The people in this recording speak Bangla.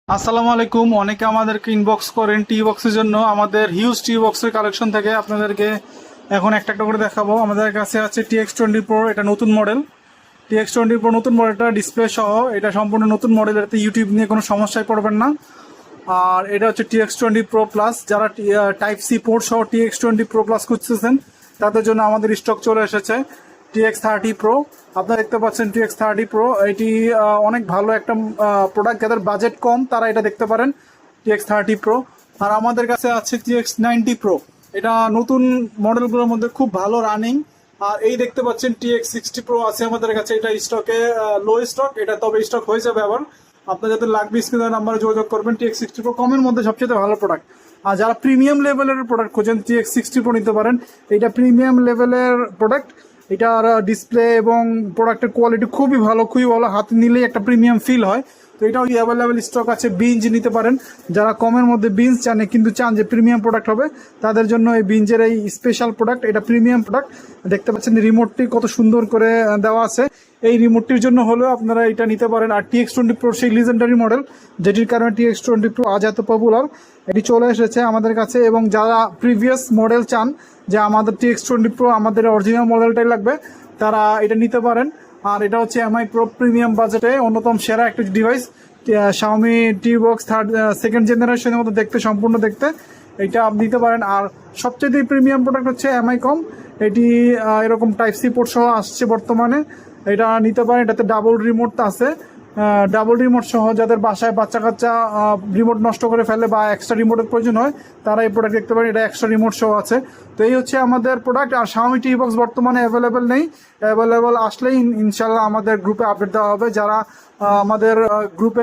আসসালামু আলাইকুম। অনেকে আমাদেরকে ইনবক্স করেন টি বক্সের জন্য। আমাদের হিউজ টি বক্সের কালেকশন থেকে আপনাদেরকে এখন একটা একটা করে দেখাবো। আমাদের কাছে আছে TX20 Pro, এটা নতুন মডেল। TX20 Pro নতুন মডেলটা ডিসপ্লে সহ, এটা সম্পূর্ণ নতুন মডেল। এটাতে ইউটিউব নিয়ে কোনো সমস্যায় পড়বেন না। আর এটা হচ্ছে TX20 Pro Plus। যারা টাইপ সি পোর্ট সহ TX20 Pro Plus খুঁজতেছেন তাদের জন্য আমাদের স্টক চলে এসেছে TX30 Pro। আপনারা দেখতে পাচ্ছেন TX30 Pro, এটি অনেক ভালো একটা প্রোডাক্ট। যাদের বাজেট কম তারা এটা দেখতে পারেন TX30 Pro। আর আমাদের কাছে আছে TX90 Pro, এটা নতুন মডেলগুলোর মধ্যে খুব ভালো রানিং। আর এই দেখতে পাচ্ছেন TX60 Pro আছে আমাদের কাছে, এটা স্টকে লো স্টক, এটা তবে স্টক হয়ে যাবে আবার। আপনার যাদের লাগবে স্ক্রিনের নাম্বারে যোগাযোগ করবেন। TX60 Pro কমের মধ্যে সবচেয়ে ভালো প্রোডাক্ট। আর যারা প্রিমিয়াম লেভেলের প্রোডাক্ট খোঁজেন TX60 Pro নিতে পারেন। এটা প্রিমিয়াম লেভেলের প্রোডাক্ট, এটার ডিসপ্লে এবং প্রোডাক্টের কোয়ালিটি খুবই ভালো, হাতে নিলেই একটা প্রিমিয়াম ফিল হয়। তো এটাও অ্যাভেলেবেল স্টক আছে। বিঞ্জ নিতে পারেন, যারা কমের মধ্যে বিঞ্জ কিন্তু চান যে প্রিমিয়াম প্রোডাক্ট হবে, তাদের জন্য এই বিঞ্জের এই স্পেশাল প্রোডাক্ট, এটা প্রিমিয়াম প্রোডাক্ট। দেখতে পাচ্ছেন রিমোটটি কত সুন্দর করে দেওয়া আছে। এই রিমোটটির জন্য হলেও আপনারা এটা নিতে পারেন। আর TX20 Pro সেই লিজেন্ডারি মডেল, যেটির কারণে TX20 Pro আজ এত পপুলার। এটি চলে এসেছে আমাদের কাছে। এবং যারা প্রিভিয়াস মডেল চান যে আমাদের TX20 Pro আমাদের অরিজিনাল মডেলটাই লাগবে, তারা এটা নিতে পারেন। আর এটা হচ্ছে MI Pro প্রিমিয়াম বাজেটে অন্যতম সেরা একটা ডিভাইস। Xiaomi T-Box সেকেন্ড জেনারেশনের মতো দেখতে, সম্পূর্ণ দেখতে, এটা আপনি নিতে পারেন। আর সবচেয়ে প্রিমিয়াম প্রোডাক্ট হচ্ছে MI-Com। এটি এরকম টাইপ সি পোর্ট সহ আসছে বর্তমানে, এটা নিতে পারেন। এটাতে ডাবল রিমোট আছে, ডাবল রিমোট সহ। যাদের বাসায় বাচ্চা কাচ্চা রিমোট নষ্ট করে ফেলে বা এক্সট্রা রিমোটের প্রয়োজন হয়, তারা এই প্রোডাক্ট দেখতে পারেন। এটা এক্সট্রা রিমোট সহ আছে। তো এই হচ্ছে আমাদের প্রোডাক্ট। আর Xiaomi T-Box বর্তমানে অ্যাভেলেবেল নেই, অ্যাভেলেবেল আসলেই ইনশাল্লাহ আমাদের গ্রুপে আপডেট দেওয়া হবে। যারা আমাদের গ্রুপে